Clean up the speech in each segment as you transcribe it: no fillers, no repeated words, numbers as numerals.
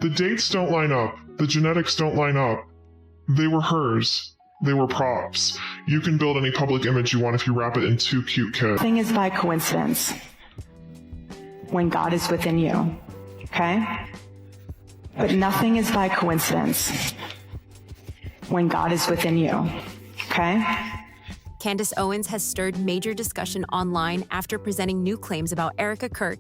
The dates don't line up. The genetics don't line up. They were hers. They were props. You can build any public image you want if you wrap it in two cute kids. Nothing is by coincidence when God is within you, okay? But nothing is by coincidence when God is within you, okay? Candace Owens has stirred major discussion online after presenting new claims about Erika Kirk,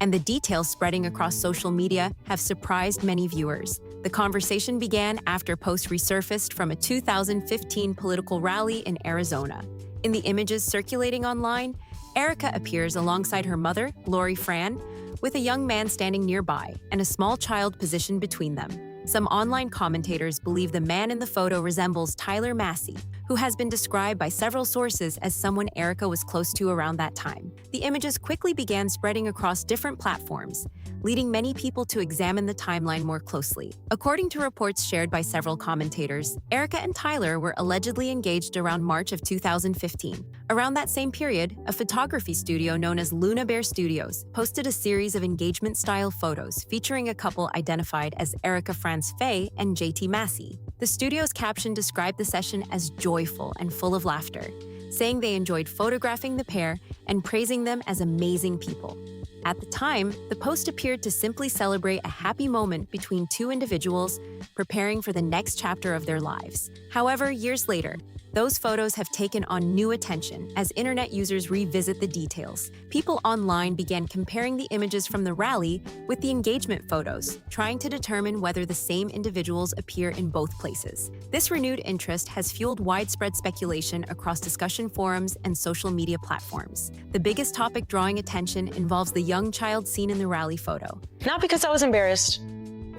and the details spreading across social media have surprised many viewers. The conversation began after posts resurfaced from a 2015 political rally in Arizona. In the images circulating online, Erika appears alongside her mother, Lori Fran, with a young man standing nearby and a small child positioned between them. Some online commentators believe the man in the photo resembles Tyler Massey, who has been described by several sources as someone Erika was close to around that time. The images quickly began spreading across different platforms, leading many people to examine the timeline more closely. According to reports shared by several commentators, Erika and Tyler were allegedly engaged around March of 2015. Around that same period, a photography studio known as Luna Bear Studios posted a series of engagement-style photos featuring a couple identified as Erika Franz Faye and JT Massey. The studio's caption described the session as joyful and full of laughter, saying they enjoyed photographing the pair and praising them as amazing people. At the time, the post appeared to simply celebrate a happy moment between two individuals preparing for the next chapter of their lives. However, years later, those photos have taken on new attention as internet users revisit the details. People online began comparing the images from the rally with the engagement photos, trying to determine whether the same individuals appear in both places. This renewed interest has fueled widespread speculation across discussion forums and social media platforms. The biggest topic drawing attention involves the young child seen in the rally photo. Not because I was embarrassed,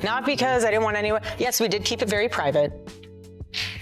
not because I didn't want anyone. Yes, we did keep it very private.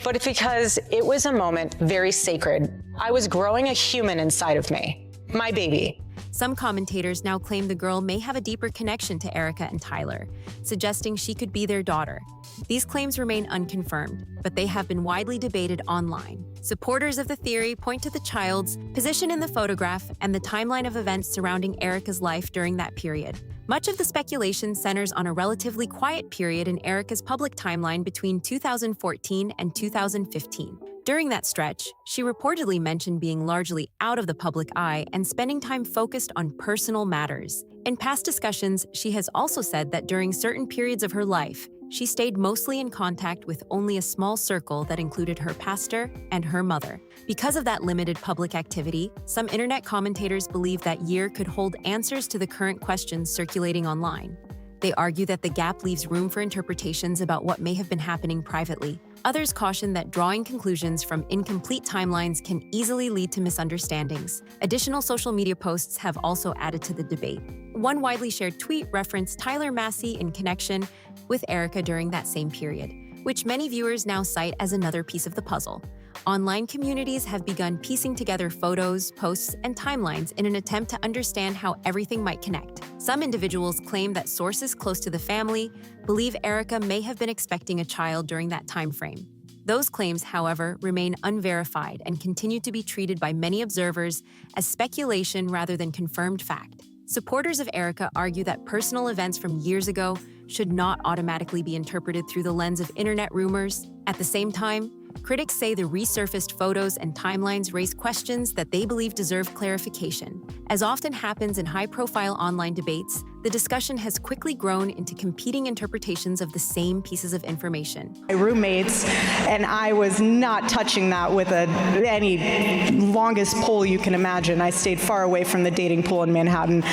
But it's because it was a moment very sacred. I was growing a human inside of me, my baby. Some commentators now claim the girl may have a deeper connection to Erika and Tyler, suggesting she could be their daughter. These claims remain unconfirmed, but they have been widely debated online. Supporters of the theory point to the child's position in the photograph and the timeline of events surrounding Erika's life during that period. Much of the speculation centers on a relatively quiet period in Erika's public timeline between 2014 and 2015. During that stretch, she reportedly mentioned being largely out of the public eye and spending time focused on personal matters. In past discussions, she has also said that during certain periods of her life, she stayed mostly in contact with only a small circle that included her pastor and her mother. Because of that limited public activity, some internet commentators believe that year could hold answers to the current questions circulating online. They argue that the gap leaves room for interpretations about what may have been happening privately. Others caution that drawing conclusions from incomplete timelines can easily lead to misunderstandings. Additional social media posts have also added to the debate. One widely shared tweet referenced Tyler Massey in connection with Erika during that same period, which many viewers now cite as another piece of the puzzle. Online communities have begun piecing together photos, posts, and timelines in an attempt to understand how everything might connect. Some individuals claim that sources close to the family believe Erika may have been expecting a child during that time frame. Those claims, however, remain unverified and continue to be treated by many observers as speculation rather than confirmed fact. Supporters of Erika argue that personal events from years ago should not automatically be interpreted through the lens of internet rumors. At the same time, critics say the resurfaced photos and timelines raise questions that they believe deserve clarification. As often happens in high-profile online debates, the discussion has quickly grown into competing interpretations of the same pieces of information. My roommates and I was not touching that with any longest pole you can imagine. I stayed far away from the dating pool in Manhattan.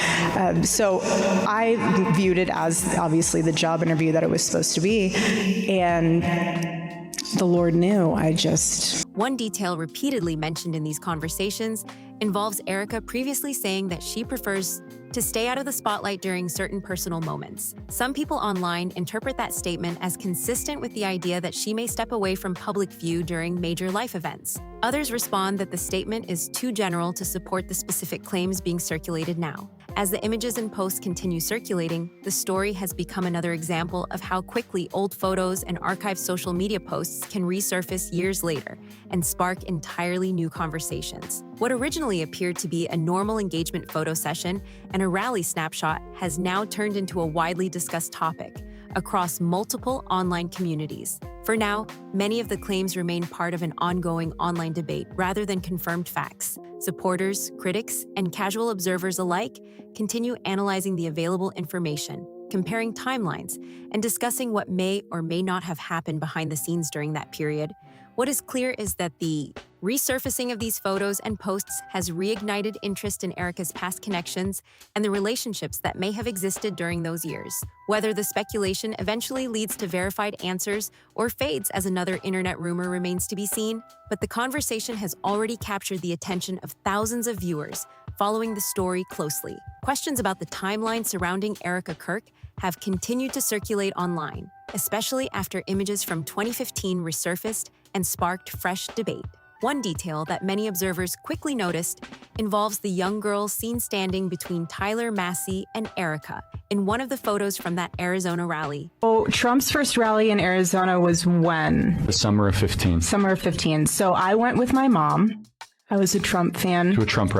So I viewed it as obviously the job interview that it was supposed to be. And the Lord knew. One detail repeatedly mentioned in these conversations involves Erika previously saying that she prefers to stay out of the spotlight during certain personal moments. Some people online interpret that statement as consistent with the idea that she may step away from public view during major life events. Others respond that the statement is too general to support the specific claims being circulated now. As the images and posts continue circulating, the story has become another example of how quickly old photos and archived social media posts can resurface years later and spark entirely new conversations. What originally appeared to be a normal engagement photo session and a rally snapshot has now turned into a widely discussed topic, across multiple online communities. For now, many of the claims remain part of an ongoing online debate rather than confirmed facts. Supporters, critics, and casual observers alike continue analyzing the available information, comparing timelines, and discussing what may or may not have happened behind the scenes during that period. What is clear is that the resurfacing of these photos and posts has reignited interest in Erika's past connections and the relationships that may have existed during those years. Whether the speculation eventually leads to verified answers or fades as another internet rumor remains to be seen, but the conversation has already captured the attention of thousands of viewers following the story closely. Questions about the timeline surrounding Erika Kirk have continued to circulate online, especially after images from 2015 resurfaced and sparked fresh debate. One detail that many observers quickly noticed involves the young girl seen standing between Tyler Massey and Erika in one of the photos from that Arizona rally. Oh, Trump's first rally in Arizona was when? The summer of 15. Summer of 15. So I went with my mom. I was a Trump fan. To a Trump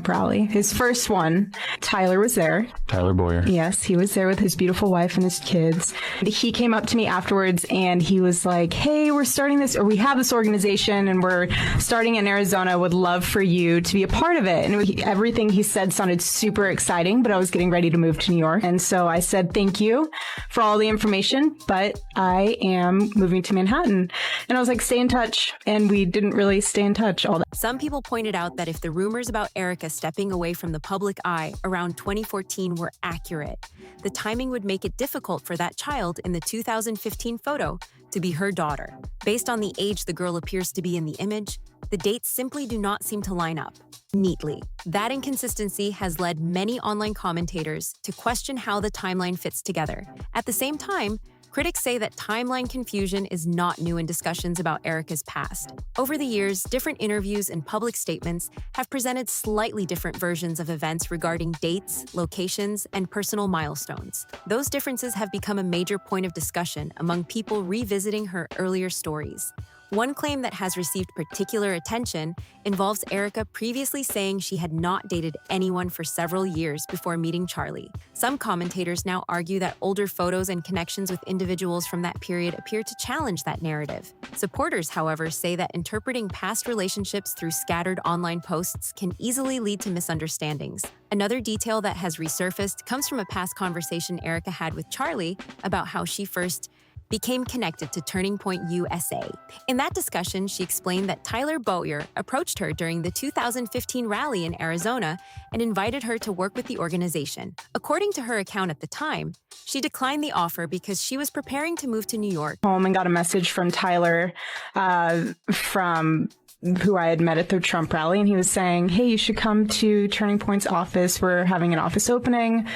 rally. His first one. Tyler was there. Tyler Boyer. Yes, he was there with his beautiful wife and his kids. He came up to me afterwards and he was like, hey, we have this organization and we're starting in Arizona. Would love for you to be a part of it. And everything he said sounded super exciting, but I was getting ready to move to New York. And so I said, thank you for all the information, but I am moving to Manhattan. And I was like, stay in touch. And we didn't really stay in touch all that. Some people pointed out that if the rumors about Erika stepping away from the public eye around 2014 were accurate, the timing would make it difficult for that child in the 2015 photo to be her daughter. Based on the age the girl appears to be in the image, the dates simply do not seem to line up neatly. That inconsistency has led many online commentators to question how the timeline fits together. At the same time, critics say that timeline confusion is not new in discussions about Erika's past. Over the years, different interviews and public statements have presented slightly different versions of events regarding dates, locations, and personal milestones. Those differences have become a major point of discussion among people revisiting her earlier stories. One claim that has received particular attention involves Erika previously saying she had not dated anyone for several years before meeting Charlie. Some commentators now argue that older photos and connections with individuals from that period appear to challenge that narrative. Supporters, however, say that interpreting past relationships through scattered online posts can easily lead to misunderstandings. Another detail that has resurfaced comes from a past conversation Erika had with Charlie about how she first became connected to Turning Point USA. In that discussion, she explained that Tyler Boyer approached her during the 2015 rally in Arizona and invited her to work with the organization. According to her account at the time, she declined the offer because she was preparing to move to New York. Home and got a message from Tyler from who I had met at the Trump rally, and he was saying, hey, you should come to Turning Point's office. We're having an office opening.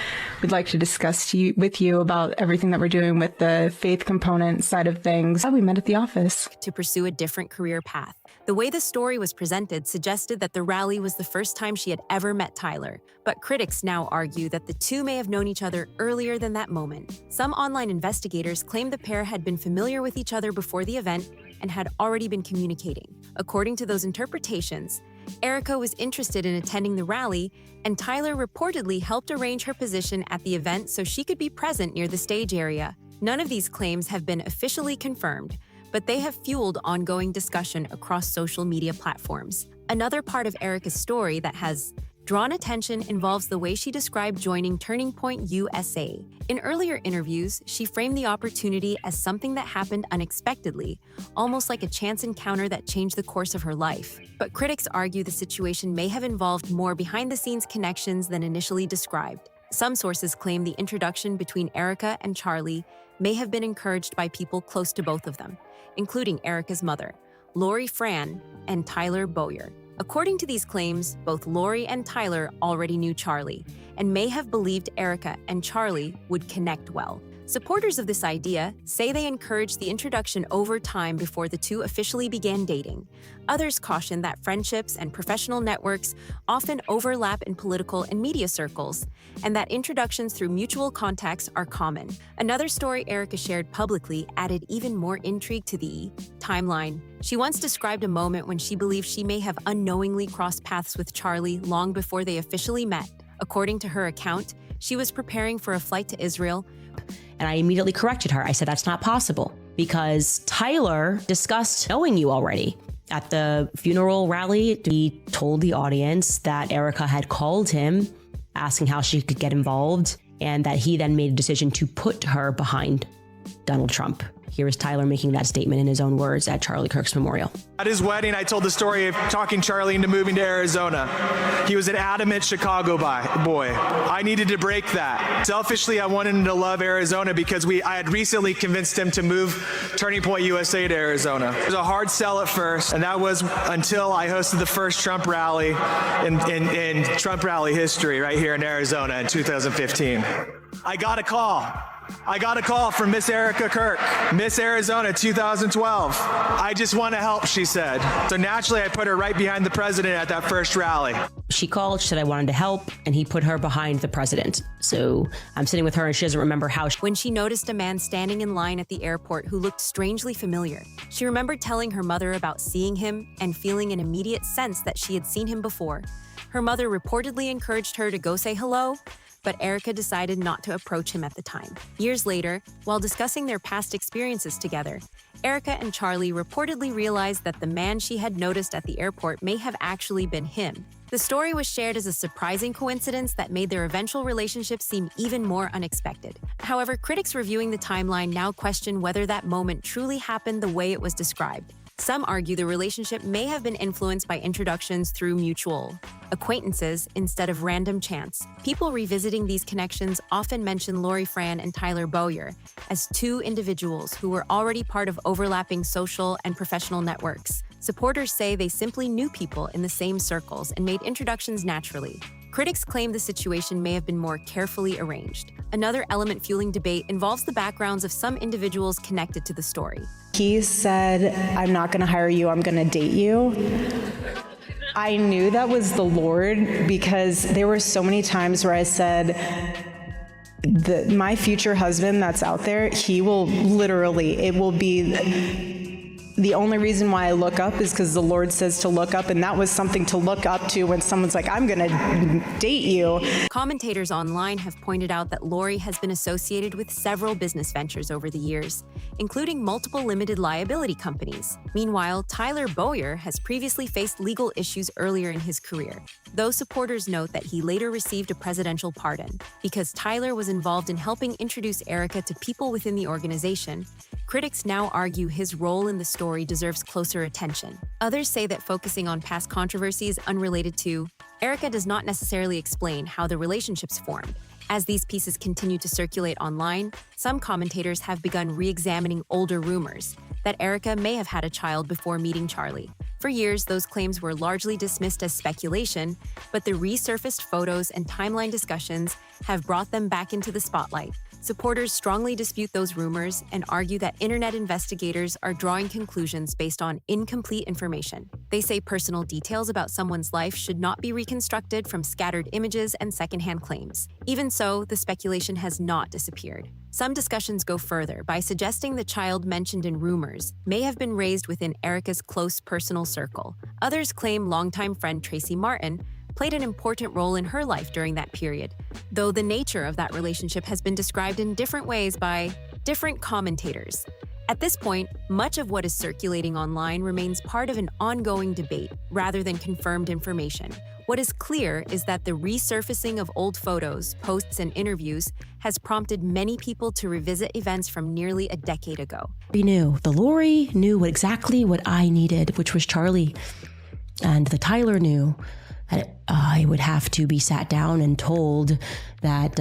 We'd like to discuss with you about everything that we're doing with the faith component side of things. We met at the office. To pursue a different career path. The way the story was presented suggested that the rally was the first time she had ever met Tyler, but critics now argue that the two may have known each other earlier than that moment. Some online investigators claim the pair had been familiar with each other before the event and had already been communicating. According to those interpretations, Erika was interested in attending the rally, and Tyler reportedly helped arrange her position at the event so she could be present near the stage area. None of these claims have been officially confirmed, but they have fueled ongoing discussion across social media platforms. Another part of Erika's story that has drawn attention involves the way she described joining Turning Point USA. In earlier interviews, she framed the opportunity as something that happened unexpectedly, almost like a chance encounter that changed the course of her life. But critics argue the situation may have involved more behind-the-scenes connections than initially described. Some sources claim the introduction between Erika and Charlie may have been encouraged by people close to both of them, including Erika's mother, Lori Fran, and Tyler Boyer. According to these claims, both Lori and Tyler already knew Charlie and may have believed Erika and Charlie would connect well. Supporters of this idea say they encouraged the introduction over time before the two officially began dating. Others caution that friendships and professional networks often overlap in political and media circles, and that introductions through mutual contacts are common. Another story Erika shared publicly added even more intrigue to the timeline. She once described a moment when she believed she may have unknowingly crossed paths with Charlie long before they officially met. According to her account, she was preparing for a flight to Israel And I immediately corrected her. I said, that's not possible because Tyler discussed knowing you already. At the funeral rally, he told the audience that Erika had called him asking how she could get involved, and that he then made a decision to put her behind Donald Trump. Here is Tyler making that statement in his own words at Charlie Kirk's memorial. At his wedding, I told the story of talking Charlie into moving to Arizona. He was an adamant Chicago boy. I needed to break that. Selfishly, I wanted him to love Arizona because I had recently convinced him to move Turning Point USA to Arizona. It was a hard sell at first, and that was until I hosted the first Trump rally in Trump rally history right here in Arizona in 2015. I got a call from Miss Erika Kirk, Miss Arizona 2012. I just want to help, she said. So naturally, I put her right behind the president at that first rally. She called, she said I wanted to help, and he put her behind the president. So I'm sitting with her and she doesn't remember how. When she noticed a man standing in line at the airport who looked strangely familiar, she remembered telling her mother about seeing him and feeling an immediate sense that she had seen him before. Her mother reportedly encouraged her to go say hello, but Erika decided not to approach him at the time. Years later, while discussing their past experiences together, Erika and Charlie reportedly realized that the man she had noticed at the airport may have actually been him. The story was shared as a surprising coincidence that made their eventual relationship seem even more unexpected. However, critics reviewing the timeline now question whether that moment truly happened the way it was described. Some argue the relationship may have been influenced by introductions through mutual acquaintances instead of random chance. People revisiting these connections often mention Lori Fran and Tyler Bowyer as two individuals who were already part of overlapping social and professional networks. Supporters say they simply knew people in the same circles and made introductions naturally. Critics claim the situation may have been more carefully arranged. Another element fueling debate involves the backgrounds of some individuals connected to the story. He said, "I'm not going to hire you, I'm going to date you." I knew that was the Lord because there were so many times where I said, my future husband that's out there, he will literally, it will be... The only reason why I look up is because the Lord says to look up, and that was something to look up to when someone's like, I'm going to date you. Commentators online have pointed out that Lori has been associated with several business ventures over the years, including multiple limited liability companies. Meanwhile, Tyler Bowyer has previously faced legal issues earlier in his career, though supporters note that he later received a presidential pardon. Because Tyler was involved in helping introduce Erika to people within the organization, critics now argue his role in the story deserves closer attention. Others say that focusing on past controversies unrelated to Erika does not necessarily explain how the relationships formed. As these pieces continue to circulate online, some commentators have begun re-examining older rumors that Erika may have had a child before meeting Charlie. For years, those claims were largely dismissed as speculation, but the resurfaced photos and timeline discussions have brought them back into the spotlight. Supporters strongly dispute those rumors and argue that internet investigators are drawing conclusions based on incomplete information. They say personal details about someone's life should not be reconstructed from scattered images and secondhand claims. Even so, the speculation has not disappeared. Some discussions go further by suggesting the child mentioned in rumors may have been raised within Erika's close personal circle. Others claim longtime friend Tracy Martin played an important role in her life during that period, though the nature of that relationship has been described in different ways by different commentators. At this point, much of what is circulating online remains part of an ongoing debate rather than confirmed information. What is clear is that the resurfacing of old photos, posts, and interviews has prompted many people to revisit events from nearly a decade ago. The Lori knew exactly what I needed, which was Charlie. And the Tyler knew that I would have to be sat down and told that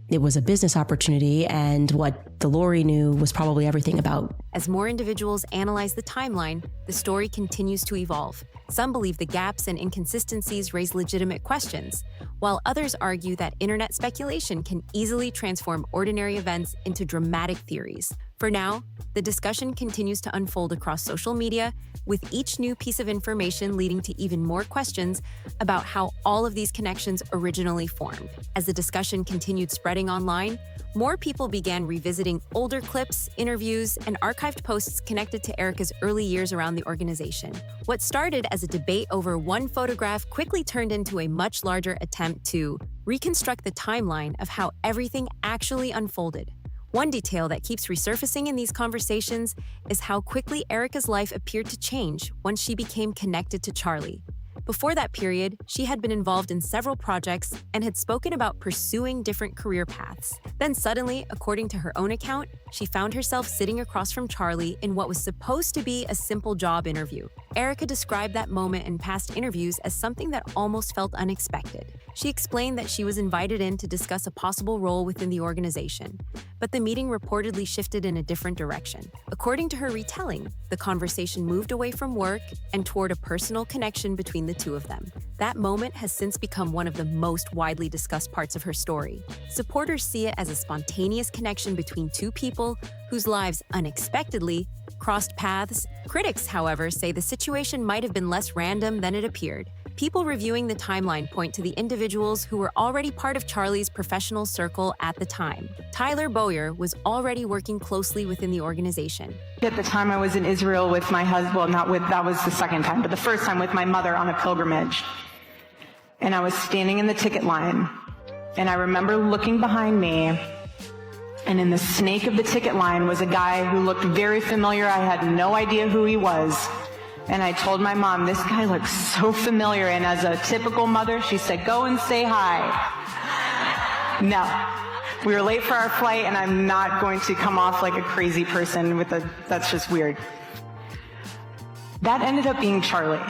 it was a business opportunity, and what the Lori knew was probably everything about. As more individuals analyze the timeline, the story continues to evolve. Some believe the gaps and inconsistencies raise legitimate questions, while others argue that internet speculation can easily transform ordinary events into dramatic theories. For now, the discussion continues to unfold across social media, with each new piece of information leading to even more questions about how all of these connections originally formed. As the discussion continued spreading online, more people began revisiting older clips, interviews, and archived posts connected to Erika's early years around the organization. What started as a debate over one photograph quickly turned into a much larger attempt to reconstruct the timeline of how everything actually unfolded. One detail that keeps resurfacing in these conversations is how quickly Erika's life appeared to change once she became connected to Charlie. Before that period, she had been involved in several projects and had spoken about pursuing different career paths. Then suddenly, according to her own account, she found herself sitting across from Charlie in what was supposed to be a simple job interview. Erika described that moment in past interviews as something that almost felt unexpected. She explained that she was invited in to discuss a possible role within the organization, but the meeting reportedly shifted in a different direction. According to her retelling, the conversation moved away from work and toward a personal connection between the two of them. That moment has since become one of the most widely discussed parts of her story. Supporters see it as a spontaneous connection between two people whose lives unexpectedly crossed paths. Critics, however, say the situation might have been less random than it appeared. People reviewing the timeline point to the individuals who were already part of Charlie's professional circle at the time. Tyler Bowyer was already working closely within the organization. At the time I was in Israel with my husband, that was the second time, but the first time with my mother on a pilgrimage. And I was standing in the ticket line, and I remember looking behind me, and in the snake of the ticket line was a guy who looked very familiar. I had no idea who he was. And I told my mom, this guy looks so familiar. And as a typical mother, she said, go and say hi. No. We were late for our flight, and I'm not going to come off like a crazy person that's just weird. That ended up being Charlie.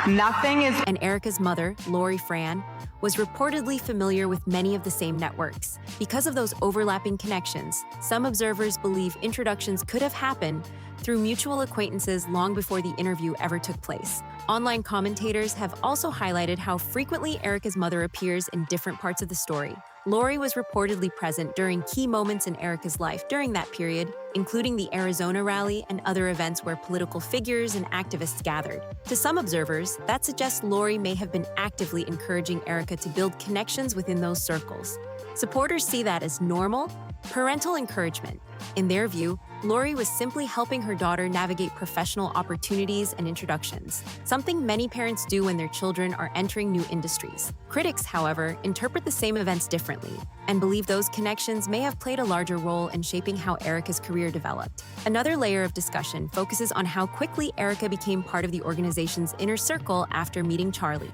Nothing is... And Erika's mother, Lori Fran, was reportedly familiar with many of the same networks. Because of those overlapping connections, some observers believe introductions could have happened through mutual acquaintances long before the interview ever took place. Online commentators have also highlighted how frequently Erika's mother appears in different parts of the story. Lori was reportedly present during key moments in Erika's life during that period, including the Arizona rally and other events where political figures and activists gathered. To some observers, that suggests Lori may have been actively encouraging Erika to build connections within those circles. Supporters see that as normal, parental encouragement. In their view, Lori was simply helping her daughter navigate professional opportunities and introductions, something many parents do when their children are entering new industries. Critics, however, interpret the same events differently and believe those connections may have played a larger role in shaping how Erika's career developed. Another layer of discussion focuses on how quickly Erika became part of the organization's inner circle after meeting Charlie.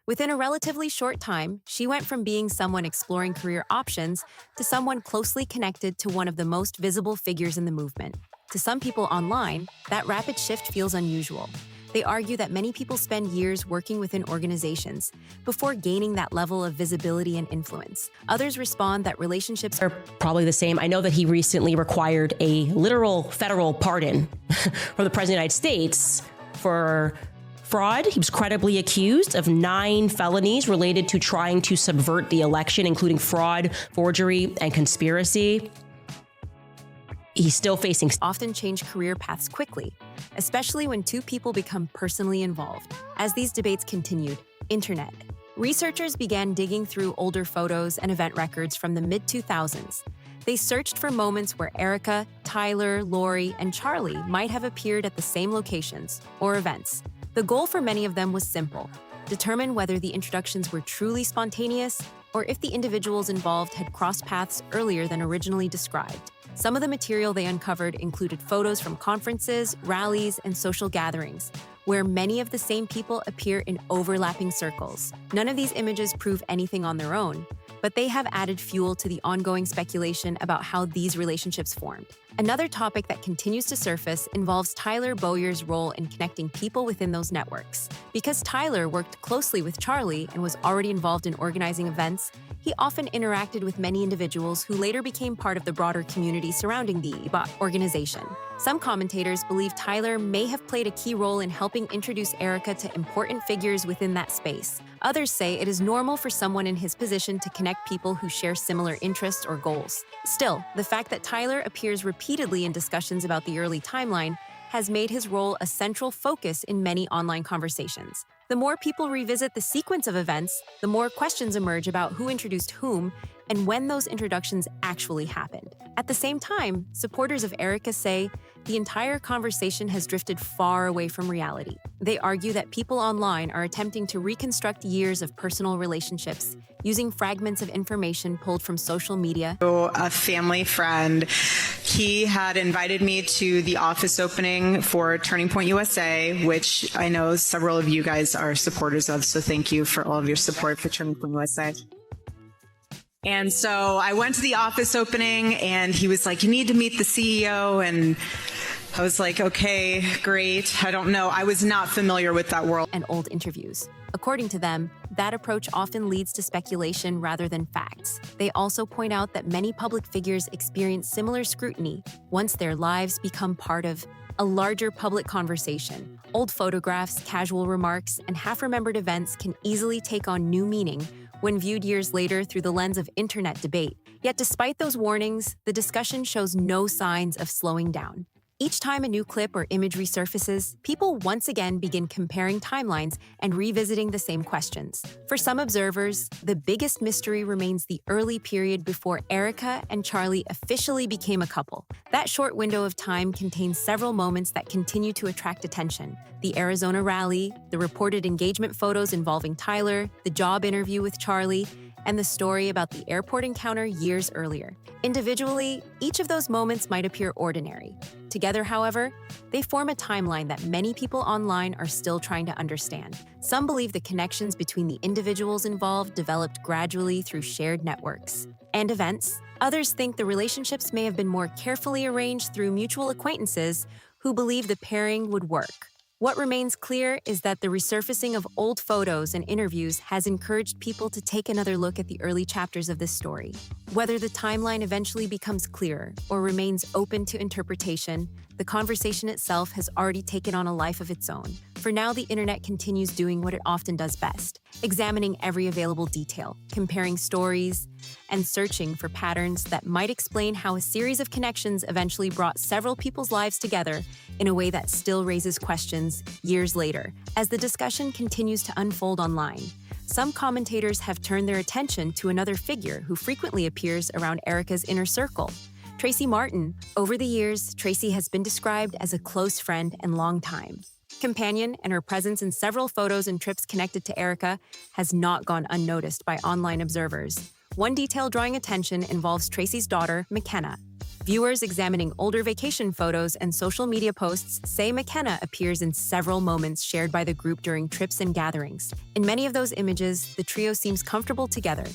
Within a relatively short time, she went from being someone exploring career options to someone closely connected to one of the most visible figures in the movement. To some people online, that rapid shift feels unusual. They argue that many people spend years working within organizations before gaining that level of visibility and influence. Others respond that relationships are probably the same. I know that he recently required a literal federal pardon from the President of the United States for fraud. He was credibly accused of 9 felonies related to trying to subvert the election, including fraud, forgery, and conspiracy. He's still facing... Often change career paths quickly, especially when two people become personally involved. As these debates continued, internet. Researchers began digging through older photos and event records from the mid-2000s. They searched for moments where Erika, Tyler, Lori, and Charlie might have appeared at the same locations or events. The goal for many of them was simple: determine whether the introductions were truly spontaneous or if the individuals involved had crossed paths earlier than originally described. Some of the material they uncovered included photos from conferences, rallies, and social gatherings, where many of the same people appear in overlapping circles. None of these images prove anything on their own, but they have added fuel to the ongoing speculation about how these relationships formed. Another topic that continues to surface involves Tyler Bowyer's role in connecting people within those networks. Because Tyler worked closely with Charlie and was already involved in organizing events, he often interacted with many individuals who later became part of the broader community surrounding the organization. Some commentators believe Tyler may have played a key role in helping introduce Erika to important figures within that space. Others say it is normal for someone in his position to connect people who share similar interests or goals. Still, the fact that Tyler appears repeatedly in discussions about the early timeline has made his role a central focus in many online conversations. The more people revisit the sequence of events, the more questions emerge about who introduced whom and when those introductions actually happened. At the same time, supporters of Erika say the entire conversation has drifted far away from reality. They argue that people online are attempting to reconstruct years of personal relationships using fragments of information pulled from social media. A family friend, he had invited me to the office opening for Turning Point USA, which I know several of you guys are supporters of, so thank you for all of your support for Turning Point USA. And so I went to the office opening and he was like, you need to meet the CEO. And I was like, okay, great. I don't know. I was not familiar with that world. And old interviews. According to them, that approach often leads to speculation rather than facts. They also point out that many public figures experience similar scrutiny once their lives become part of a larger public conversation. Old photographs, casual remarks, and half-remembered events can easily take on new meaning when viewed years later through the lens of internet debate. Yet despite those warnings, the discussion shows no signs of slowing down. Each time a new clip or image resurfaces, people once again begin comparing timelines and revisiting the same questions. For some observers, the biggest mystery remains the early period before Erika and Charlie officially became a couple. That short window of time contains several moments that continue to attract attention. The Arizona rally, the reported engagement photos involving Tyler, the job interview with Charlie, and the story about the airport encounter years earlier. Individually, each of those moments might appear ordinary. Together, however, they form a timeline that many people online are still trying to understand. Some believe the connections between the individuals involved developed gradually through shared networks and events. Others think the relationships may have been more carefully arranged through mutual acquaintances who believe the pairing would work. What remains clear is that the resurfacing of old photos and interviews has encouraged people to take another look at the early chapters of this story. Whether the timeline eventually becomes clearer or remains open to interpretation, the conversation itself has already taken on a life of its own. For now, the internet continues doing what it often does best, examining every available detail, comparing stories, and searching for patterns that might explain how a series of connections eventually brought several people's lives together in a way that still raises questions years later. As the discussion continues to unfold online, some commentators have turned their attention to another figure who frequently appears around Erika's inner circle, Tracy Martin. Over the years, Tracy has been described as a close friend and longtime companion, and her presence in several photos and trips connected to Erika has not gone unnoticed by online observers. One detail drawing attention involves Tracy's daughter, McKenna. Viewers examining older vacation photos and social media posts say McKenna appears in several moments shared by the group during trips and gatherings. In many of those images, the trio seems comfortable together,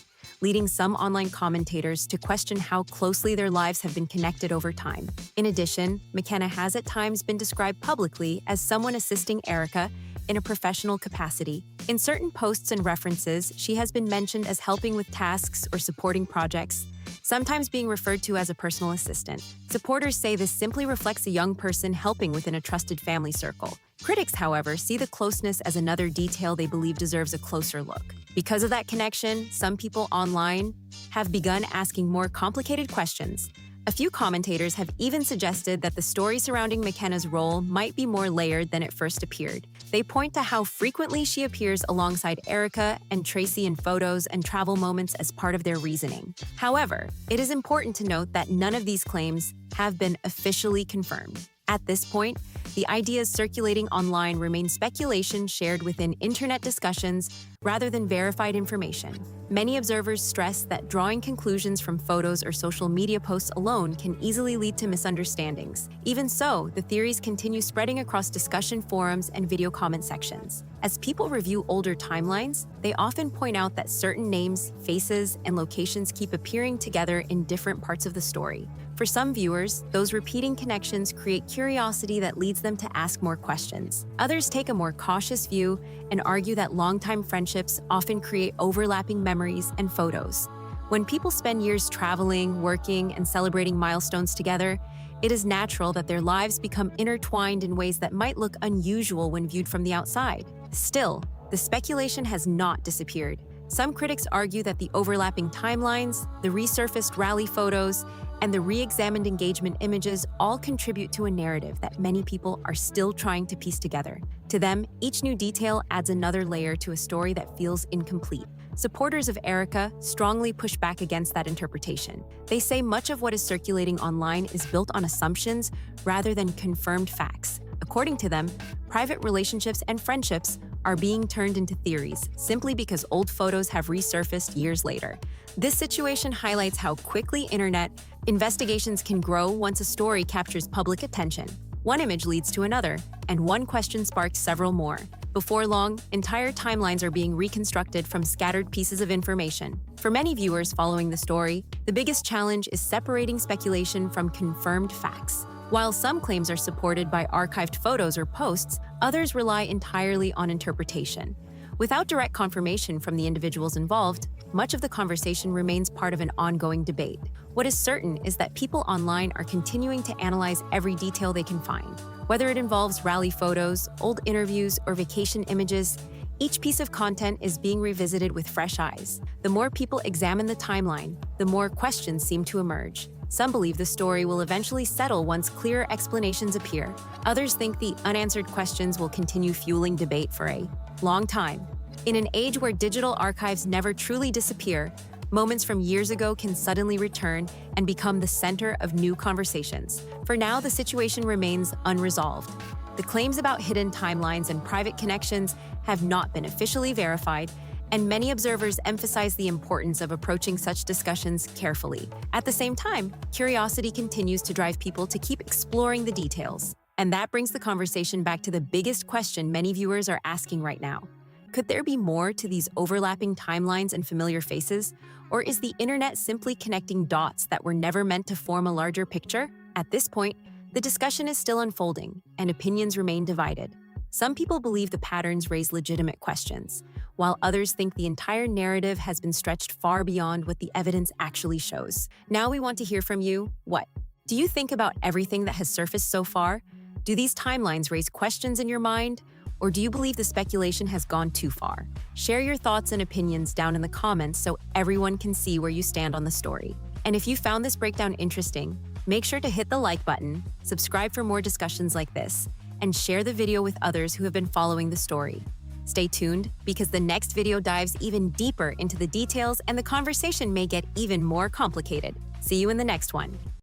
leading some online commentators to question how closely their lives have been connected over time. In addition, McKenna has at times been described publicly as someone assisting Erika in a professional capacity. In certain posts and references, she has been mentioned as helping with tasks or supporting projects, sometimes being referred to as a personal assistant. Supporters say this simply reflects a young person helping within a trusted family circle. Critics, however, see the closeness as another detail they believe deserves a closer look. Because of that connection, some people online have begun asking more complicated questions. A few commentators have even suggested that the story surrounding McKenna's role might be more layered than it first appeared. They point to how frequently she appears alongside Erika and Tracy in photos and travel moments as part of their reasoning. However, it is important to note that none of these claims have been officially confirmed. At this point, the ideas circulating online remain speculation shared within internet discussions rather than verified information. Many observers stress that drawing conclusions from photos or social media posts alone can easily lead to misunderstandings. Even so, the theories continue spreading across discussion forums and video comment sections. As people review older timelines, they often point out that certain names, faces, and locations keep appearing together in different parts of the story. For some viewers, those repeating connections create curiosity that leads them to ask more questions. Others take a more cautious view and argue that longtime friendships often create overlapping memories and photos. When people spend years traveling, working, and celebrating milestones together, it is natural that their lives become intertwined in ways that might look unusual when viewed from the outside. Still, the speculation has not disappeared. Some critics argue that the overlapping timelines, the resurfaced rally photos, and the re-examined engagement images all contribute to a narrative that many people are still trying to piece together. To them, each new detail adds another layer to a story that feels incomplete. Supporters of Erika strongly push back against that interpretation. They say much of what is circulating online is built on assumptions rather than confirmed facts. According to them, private relationships and friendships are being turned into theories simply because old photos have resurfaced years later. This situation highlights how quickly internet investigations can grow once a story captures public attention. One image leads to another, and one question sparks several more. Before long, entire timelines are being reconstructed from scattered pieces of information. For many viewers following the story, the biggest challenge is separating speculation from confirmed facts. While some claims are supported by archived photos or posts, others rely entirely on interpretation. Without direct confirmation from the individuals involved, much of the conversation remains part of an ongoing debate. What is certain is that people online are continuing to analyze every detail they can find. Whether it involves rally photos, old interviews, or vacation images, each piece of content is being revisited with fresh eyes. The more people examine the timeline, the more questions seem to emerge. Some believe the story will eventually settle once clearer explanations appear. Others think the unanswered questions will continue fueling debate for a long time. In an age where digital archives never truly disappear, moments from years ago can suddenly return and become the center of new conversations. For now, the situation remains unresolved. The claims about hidden timelines and private connections have not been officially verified, and many observers emphasize the importance of approaching such discussions carefully. At the same time, curiosity continues to drive people to keep exploring the details. And that brings the conversation back to the biggest question many viewers are asking right now. Could there be more to these overlapping timelines and familiar faces? Or is the internet simply connecting dots that were never meant to form a larger picture? At this point, the discussion is still unfolding, and opinions remain divided. Some people believe the patterns raise legitimate questions, while others think the entire narrative has been stretched far beyond what the evidence actually shows. Now we want to hear from you. What do you think about everything that has surfaced so far? Do these timelines raise questions in your mind? Or do you believe the speculation has gone too far? Share your thoughts and opinions down in the comments so everyone can see where you stand on the story. And if you found this breakdown interesting, make sure to hit the like button, subscribe for more discussions like this, and share the video with others who have been following the story. Stay tuned, because the next video dives even deeper into the details and the conversation may get even more complicated. See you in the next one.